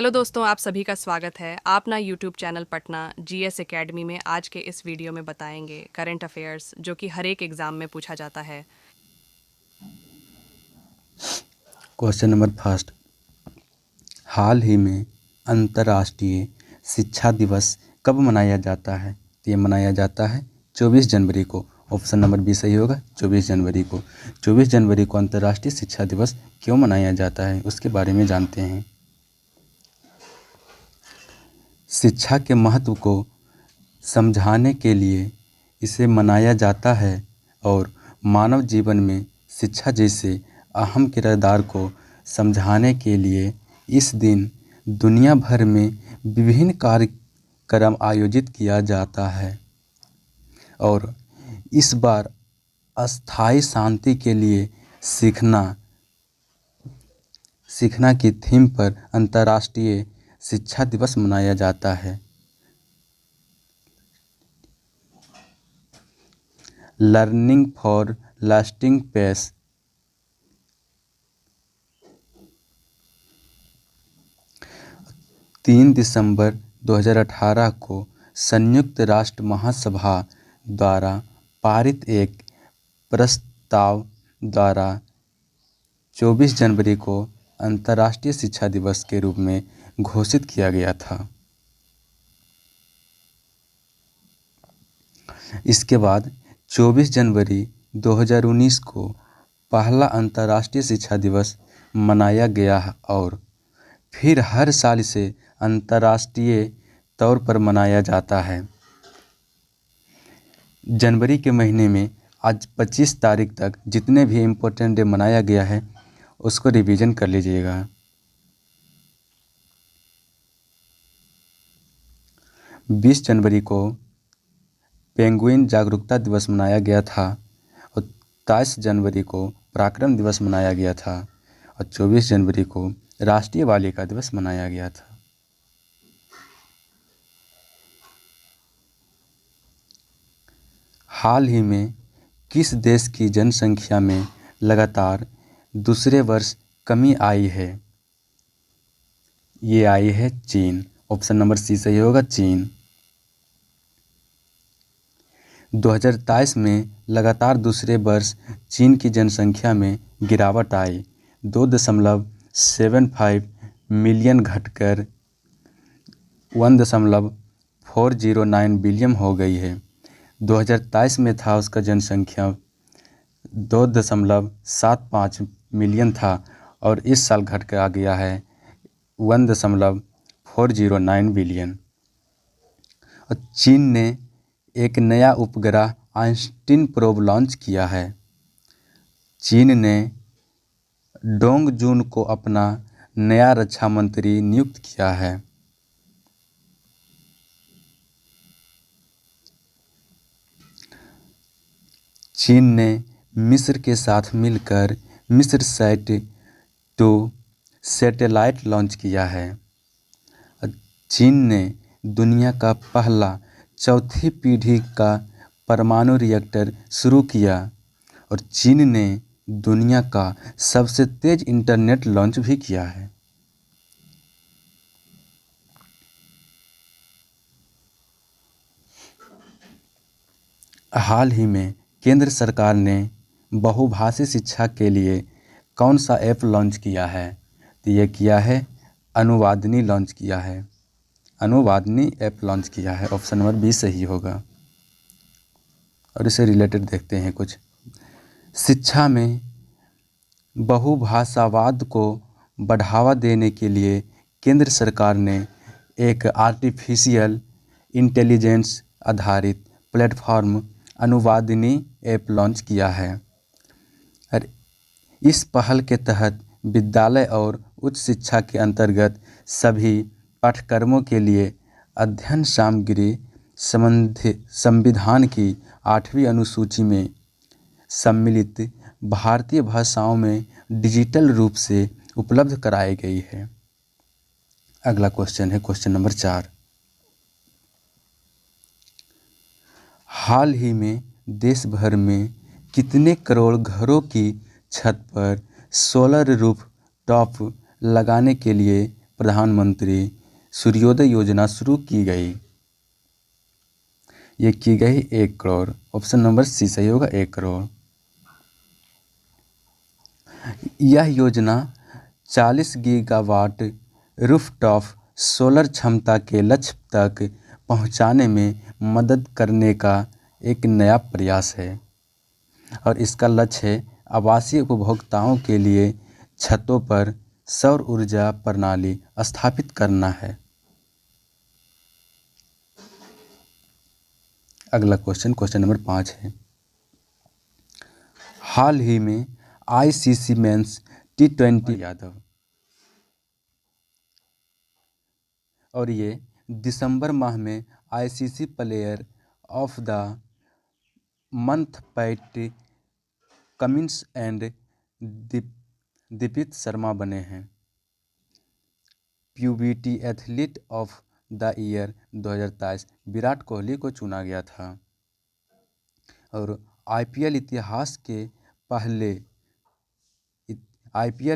Hello दोस्तों, आप सभी का स्वागत है। आप ना YouTube channel Patna GS academy में आज के इस वीडियो में बताएंगे करंट अफेयर्स जो कि हर एक एग्ज़ाम में पूछा जाता है। क्वेश्चन नंबर फर्स्ट, हाल ही में अंतर्राष्ट्रीय शिक्षा दिवस कब मनाया जाता है? तो ये मनाया जाता है 24 जनवरी को। ऑप्शन नंबर बी सही होगा, 24 जनवरी को। 24 जनवरी को अंतर्राष्ट्रीय शिक्षा दिवस क्यों मनाया जाता है उसके बारे में जानते हैं। शिक्षा के महत्व को समझाने के लिए इसे मनाया जाता है और मानव जीवन में शिक्षा जैसे अहम किरदार को समझाने के लिए इस दिन दुनिया भर में विभिन्न कार्यक्रम आयोजित किया जाता है। और इस बार अस्थायी शांति के लिए सीखना की थीम पर अंतर्राष्ट्रीय शिक्षा दिवस मनाया जाता है। लर्निंग फॉर लास्टिंग पीस 3 दिसंबर 2018 को संयुक्त राष्ट्र महासभा द्वारा पारित एक प्रस्ताव द्वारा 24 जनवरी को अंतर्राष्ट्रीय शिक्षा दिवस के रूप में घोषित किया गया था। इसके बाद 24 जनवरी 2019 को पहला अंतर्राष्ट्रीय शिक्षा दिवस मनाया गया और फिर हर साल इसे अंतर्राष्ट्रीय तौर पर मनाया जाता है। जनवरी के महीने में आज 25 तारीख तक जितने भी इम्पोर्टेंट डे मनाया गया है उसको रिवीजन कर लीजिएगा। 20 जनवरी को पेंगुइन जागरूकता दिवस मनाया गया था और 23 जनवरी को पराक्रम दिवस मनाया गया था और 24 जनवरी को राष्ट्रीय बालिका दिवस मनाया गया था। हाल ही में किस देश की जनसंख्या में लगातार दूसरे वर्ष कमी आई है? ये आई है चीन। ऑप्शन नंबर सी सही होगा, चीन। 2023 में लगातार दूसरे वर्ष चीन की जनसंख्या में गिरावट आई, 2.75 मिलियन घटकर 1.409 बिलियन हो गई है। 2023 में था उसका जनसंख्या 2.75 मिलियन था और इस साल घट कर आ गया है 1.409 बिलियन। और चीन ने एक नया उपग्रह आइंस्टीन प्रोब लॉन्च किया है। चीन ने डोंग जून को अपना नया रक्षा मंत्री नियुक्त किया है। चीन ने मिस्र के साथ मिलकर मिस्र सैट 2 सैटेलाइट लॉन्च किया है। चीन ने दुनिया का पहला चौथी पीढ़ी का परमाणु रिएक्टर शुरू किया और चीन ने दुनिया का सबसे तेज इंटरनेट लॉन्च भी किया है। हाल ही में केंद्र सरकार ने बहुभाषी शिक्षा के लिए कौन सा ऐप लॉन्च किया है? तो ये किया है अनुवादिनी लॉन्च किया है। अनुवादिनी ऐप लॉन्च किया है। ऑप्शन नंबर बी सही होगा। और इससे रिलेटेड देखते हैं कुछ। शिक्षा में बहुभाषावाद को बढ़ावा देने के लिए केंद्र सरकार ने एक आर्टिफिशियल इंटेलिजेंस आधारित प्लेटफॉर्म अनुवादिनी ऐप लॉन्च किया है। और इस पहल के तहत विद्यालय और उच्च शिक्षा के अंतर्गत सभी पाठ्यक्रमों के लिए अध्ययन सामग्री संविधान की 8वीं अनुसूची में सम्मिलित भारतीय भाषाओं में डिजिटल रूप से उपलब्ध कराई गई है। अगला क्वेश्चन है क्वेश्चन नंबर 4। हाल ही में देश भर में कितने करोड़ घरों की छत पर सोलर रूफ टॉप लगाने के लिए प्रधानमंत्री सूर्योदय योजना शुरू की गई? ये की गई 1 करोड़। ऑप्शन नंबर सी सही होगा, 1 करोड़। यह योजना 40 गीगावाट रूफटॉप सोलर क्षमता के लक्ष्य तक पहुंचाने में मदद करने का एक नया प्रयास है और इसका लक्ष्य है आवासीय उपभोक्ताओं के लिए छतों पर सौर ऊर्जा प्रणाली स्थापित करना है। अगला क्वेश्चन नंबर 5 है। हाल ही में आईसीसी मेंस T20 यादव और ये दिसंबर माह में ICC player of the month Pat Cummins and Deepti Sharma बने हैं। प्यूबर्टी athlete of the year 2023 Virat Kohli को चुना गया था और आईपीएल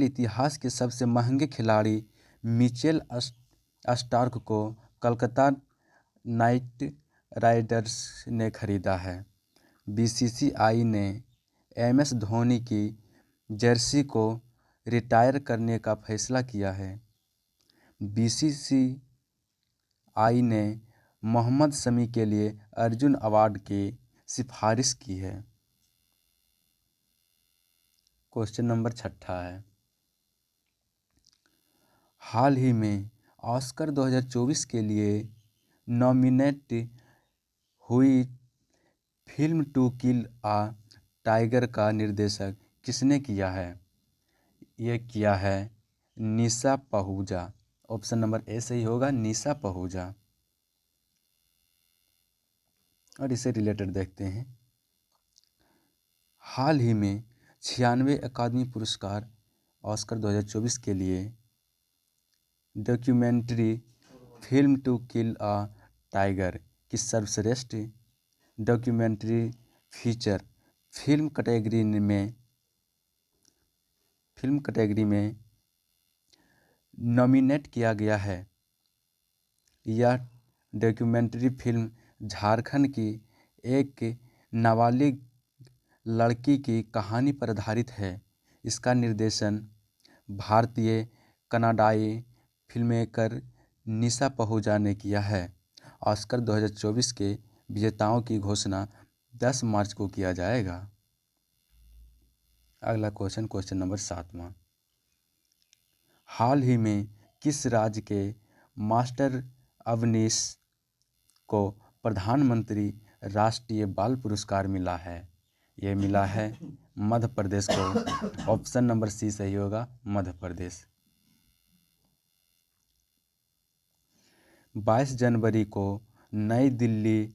इतिहास के सबसे महंगे खिलाड़ी मिचेल स्टार्क को कोलकाता नाइट राइडर्स ने खरीदा है। बीसीसीआई ने एमएस धोनी की जर्सी को रिटायर करने का फैसला किया है। बीसीसीआई ने मोहम्मद शमी के लिए अर्जुन अवार्ड की सिफारिश की है। क्वेश्चन नंबर 6 है। हाल ही में ऑस्कर 2024 के लिए नॉमिनेट हुई film to kill a tiger का निर्देशन किसने किया है? ये किया है निशा पहूजा। ऑप्शन नंबर ए सही होगा, निशा पहूजा। और इसे रिलेटेड देखते हैं। हाल ही में 96 अकादमी पुरस्कार ऑस्कर 2024 के लिए documentary film to kill a tiger की सर्वश्रेष्ठ डॉक्यूमेंट्री फीचर फिल्म कैटेगरी में नॉमिनेट किया गया है। यह डॉक्यूमेंट्री फिल्म झारखंड की एक नाबालिग लड़की की कहानी पर आधारित है। इसका निर्देशन भारतीय कनाडाई फिल्ममेकर निशा पहूजा ने किया है। ऑस्कर 2024 के विजेताओं की घोषणा 10 मार्च को किया जाएगा। अगला क्वेश्चन नंबर 7वां। हाल ही में किस राज्य के मास्टर अवनीश को प्रधानमंत्री राष्ट्रीय बाल पुरस्कार मिला है? ये मिला है मध्य प्रदेश को। ऑप्शन नंबर सी सही होगा, मध्य प्रदेश। 22 जनवरी को नई दिल्ली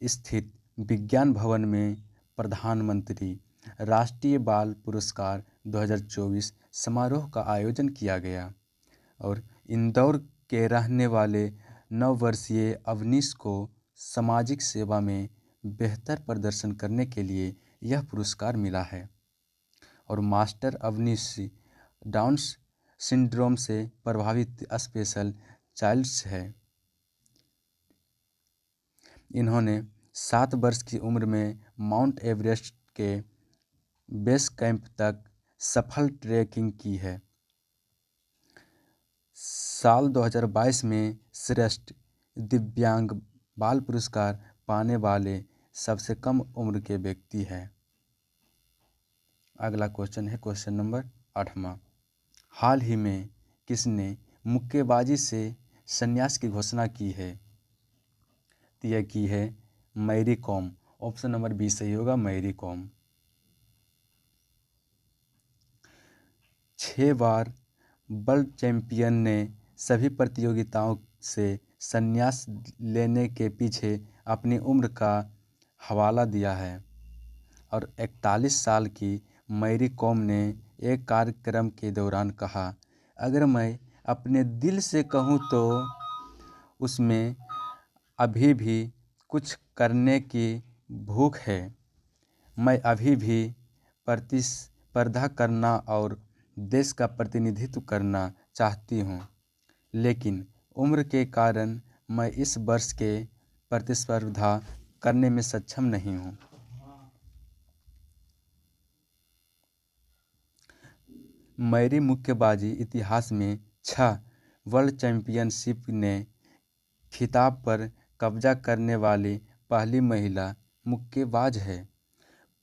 स्थित विज्ञान भवन में प्रधानमंत्री राष्ट्रीय बाल पुरस्कार 2024 समारोह का आयोजन किया गया और इंदौर के रहने वाले 9 वर्षीय अवनीश को सामाजिक सेवा में बेहतर प्रदर्शन करने के लिए यह पुरस्कार मिला है और मास्टर अवनीश डाउन सिंड्रोम से प्रभावित स्पेशल चाइल्ड्स है। इन्होंने 7 वर्ष की उम्र में माउंट एवरेस्ट के बेस कैंप तक सफल ट्रैकिंग की है। साल 2022 में श्रेष्ठ दिव्यांग बाल पुरस्कार पाने वाले सबसे कम उम्र के व्यक्ति हैं। अगला क्वेश्चन है क्वेश्चन नंबर 8वां। हाल ही में किसने मुक्केबाजी से संन्यास की घोषणा की है? यह की है Mary Kom. Option number B सही होगा, मैरी कॉम। 6 बार वर्ल्ड चैंपियन ने सभी प्रतियोगिताओं से संन्यास लेने के पीछे अपनी उम्र का हवाला दिया है और 41 साल की मैरी कॉम ने एक कार्यक्रम के दौरान कहा, अगर मैं अपने दिल से कहूँ तो उसमें अभी भी कुछ करने की भूख है। मैं अभी भी प्रतिस्पर्धा करना और देश का प्रतिनिधित्व करना चाहती हूँ। लेकिन उम्र के कारण मैं इस वर्ष के प्रतिस्पर्धा करने में सक्षम नहीं हूँ। मेरी मुक्केबाजी इतिहास में 6 वर्ल्ड चैंपियनशिप ने खिताब पर कब्जा करने वाली पहली महिला मुक्केबाज है।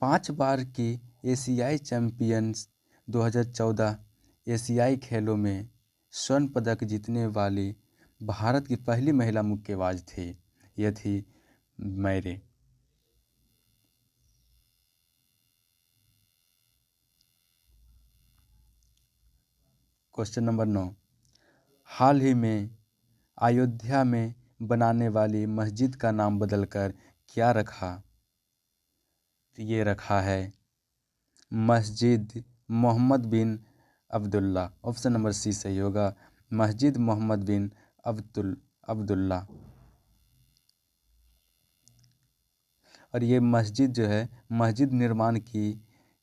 5 बार की एशियाई चैंपियंस 2014 एशियाई खेलों में स्वर्ण पदक जीतने वाली भारत की पहली महिला मुक्केबाज थी। यह थी मैरी। क्वेश्चन नंबर 9, हाल ही में अयोध्या में बनाने वाली मस्जिद का नाम बदलकर क्या रखा? ये रखा है मस्जिद मोहम्मद बिन अब्दुल्ला। ऑप्शन नंबर सी सही होगा, मस्जिद मोहम्मद बिन अब्दुल्ला। और ये मस्जिद जो है, मस्जिद निर्माण की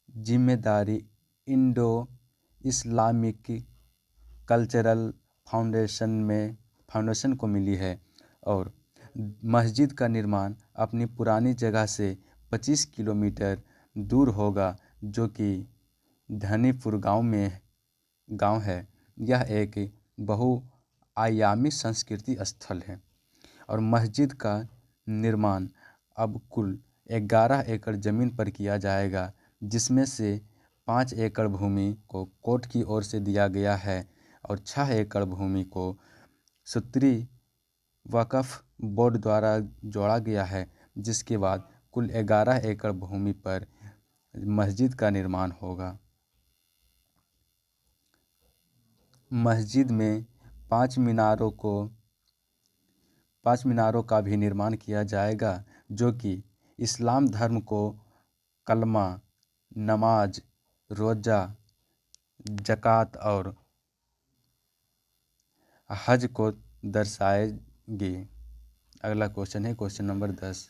जिम्मेदारी इंडो इस्लामिक कल्चरल फाउंडेशन को मिली है। और मस्जिद का निर्माण अपनी पुरानी जगह से 25 किलोमीटर दूर होगा, जो कि धनीपुर गांव है। यह एक बहुआयामी संस्कृति स्थल है। और मस्जिद का निर्माण अब कुल 11 एकड़ ज़मीन पर किया जाएगा, जिसमें से 5 एकड़ भूमि को कोर्ट की ओर से दिया गया है और 6 एकड़ भूमि को सूत्री वक्फ बोर्ड द्वारा जोड़ा गया है, जिसके बाद कुल 11 एकड़ भूमि पर मस्जिद का निर्माण होगा। मस्जिद में 5 मीनारों का भी निर्माण किया जाएगा, जो कि इस्लाम धर्म को कलमा, नमाज, रोज़ा, ज़कात और हज को दर्शाएगी। अगला क्वेश्चन है क्वेश्चन नंबर 10,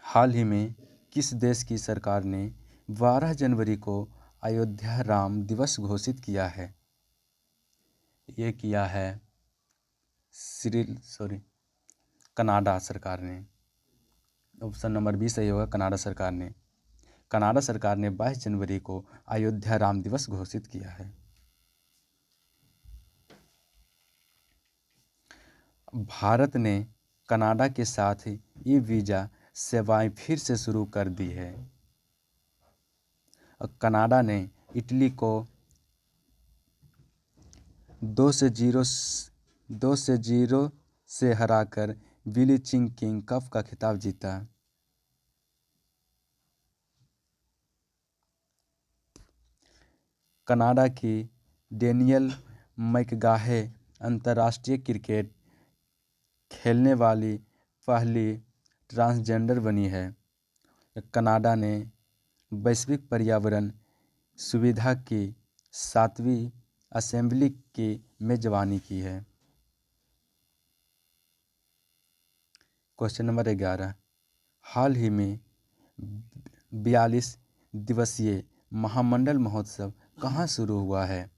हाल ही में किस देश की सरकार ने 12 जनवरी को अयोध्या राम दिवस घोषित किया है? ये किया है कनाडा सरकार ने। ऑप्शन नंबर बी सही होगा, कनाडा सरकार ने। कनाडा सरकार ने 22 जनवरी को अयोध्या राम दिवस घोषित किया है। भारत ने कनाडा के साथ ई वीज़ा सेवाएं फिर से शुरू कर दी है। कनाडा ने इटली को 2-0 से हराकर बिली चिंग किंग कप का खिताब जीता। कनाडा की डेनियल मैकगाहे अंतर्राष्ट्रीय क्रिकेट खेलने वाली पहली ट्रांसजेंडर बनी है। कनाडा ने वैश्विक पर्यावरण सुविधा की 7वीं असेंबली की मेजबानी की है। क्वेश्चन नंबर 11, हाल ही में 42 दिवसीय महामंडल महोत्सव कहाँ शुरू हुआ है?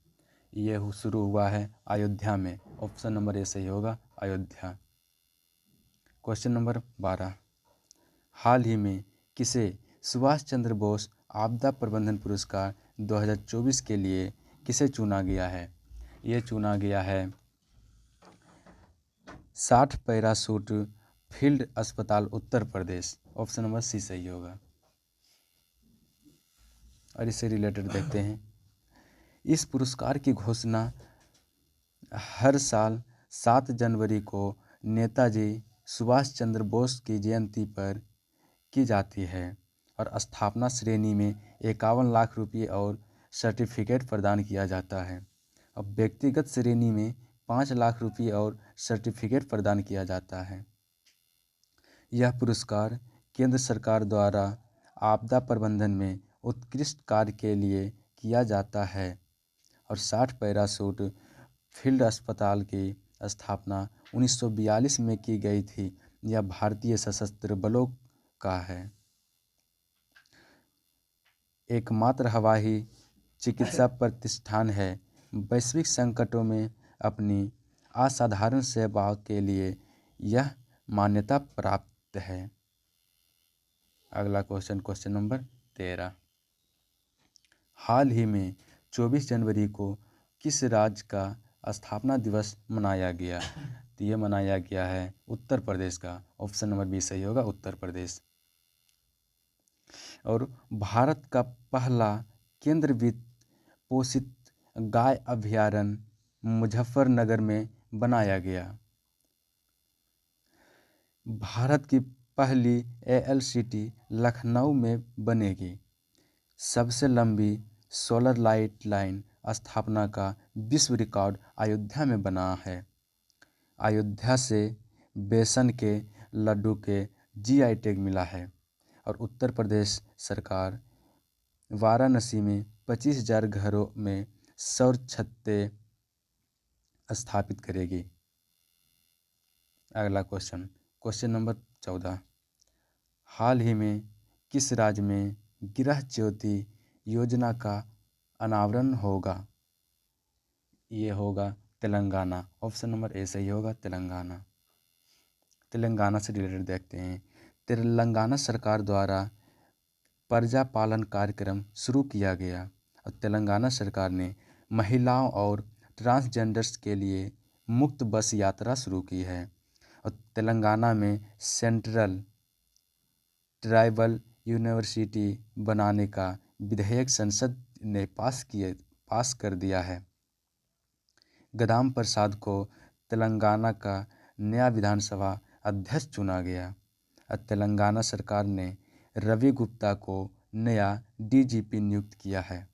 यह शुरू हुआ है अयोध्या में। ऑप्शन नंबर ए सही होगा, अयोध्या। क्वेश्चन नंबर 12, हाल ही में किसे सुभाष चंद्र बोस आपदा प्रबंधन पुरस्कार 2024 के लिए किसे चुना गया है? ये चुना गया है 60 पैराशूट फील्ड अस्पताल Uttar Pradesh. Option number C सही होगा। और इससे रिलेटेड देखते हैं, इस पुरस्कार की घोषणा हर साल 7 जनवरी को नेताजी सुभाष चंद्र बोस की जयंती पर की जाती है और स्थापना श्रेणी में 51 लाख रुपये और सर्टिफिकेट प्रदान किया जाता है। अब व्यक्तिगत श्रेणी में 5 लाख रुपये और सर्टिफिकेट प्रदान किया जाता है। यह पुरस्कार केंद्र सरकार द्वारा आपदा प्रबंधन में उत्कृष्ट कार्य के लिए किया जाता है। और 60 पैराशूट फील्ड अस्पताल की स्थापना 1942 में की गई थी। यह भारतीय सशस्त्र बलों का है एकमात्र हवाई चिकित्सा प्रतिष्ठान है वैश्विक संकटों में अपनी असाधारण सेवाओं के लिए यह मान्यता प्राप्त है। अगला क्वेश्चन, क्वेश्चन नंबर 13। हाल ही में 24 जनवरी को किस राज्य का स्थापना दिवस मनाया गया? तो ये मनाया गया है उत्तर प्रदेश का। ऑप्शन नंबर बी सही होगा, उत्तर प्रदेश। और भारत का पहला केंद्र वित्त पोषित गाय अभयारण्य मुजफ्फरनगर में बनाया गया। भारत की पहली ALCT लखनऊ में बनेगी। सबसे लंबी सोलर लाइट लाइन स्थापना का विश्व रिकॉर्ड अयोध्या में बना है। अयोध्या से बेसन के लड्डू के GI टैग मिला है। और उत्तर प्रदेश सरकार वाराणसी में 25,000 घरों में सौर छत्ते स्थापित करेगी। अगला क्वेश्चन, क्वेश्चन नंबर 14। हाल ही में किस राज्य में गृह ज्योति योजना का अनावरण होगा? ये होगा तेलंगाना। ऑप्शन नंबर ए सही होगा, तेलंगाना। तेलंगाना से रिलेटेड देखते हैं। तेलंगाना सरकार द्वारा प्रजा पालन कार्यक्रम शुरू किया गया और तेलंगाना सरकार ने महिलाओं और ट्रांसजेंडर्स के लिए मुफ्त बस यात्रा शुरू की है। और तेलंगाना में सेंट्रल ट्राइबल यूनिवर्सिटी बनाने का विधेयक संसद ने पास कर दिया है। गदाम प्रसाद को तेलंगाना का नया विधानसभा अध्यक्ष चुना गया। और तेलंगाना सरकार ने रवि गुप्ता को नया DGP नियुक्त किया है।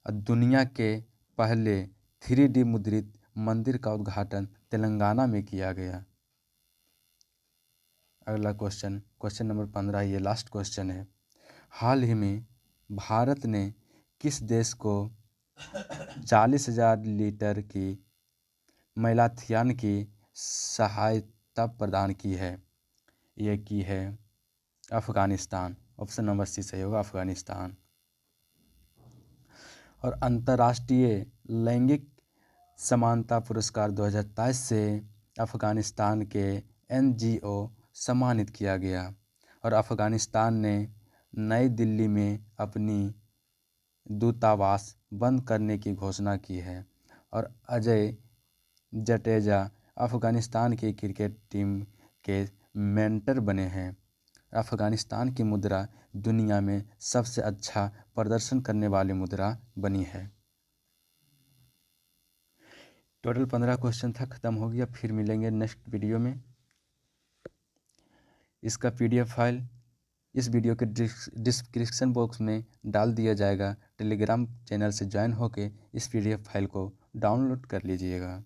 और दुनिया के पहले 3D मुद्रित मंदिर का उद्घाटन तेलंगाना में किया गया। अगला क्वेश्चन, क्वेश्चन नंबर 15, ये लास्ट क्वेश्चन है। हाल ही में भारत ने किस देश को 40,000 लीटर की मैलाथियन की सहायता प्रदान की है? ये की है अफ़गानिस्तान। ऑप्शन नंबर सी सही होगा, अफ़गानिस्तान। और अंतर्राष्ट्रीय लैंगिक समानता पुरस्कार 2023 से अफ़गानिस्तान के NGO सम्मानित किया गया। और अफ़गानिस्तान ने नई दिल्ली में अपनी दूतावास बंद करने की घोषणा की है। और अजय जडेजा अफ़गानिस्तान की क्रिकेट टीम के मेंटर बने हैं। अफ़गानिस्तान की मुद्रा दुनिया में सबसे अच्छा प्रदर्शन करने वाली मुद्रा बनी है। टोटल 15 क्वेश्चन था, ख़त्म हो गया। फिर मिलेंगे नेक्स्ट वीडियो में। इसका PDF फाइल इस वीडियो के डिस्क्रिप्शन बॉक्स में डाल दिया जाएगा। टेलीग्राम चैनल से ज्वाइन होकर इस PDF फाइल को डाउनलोड कर लीजिएगा।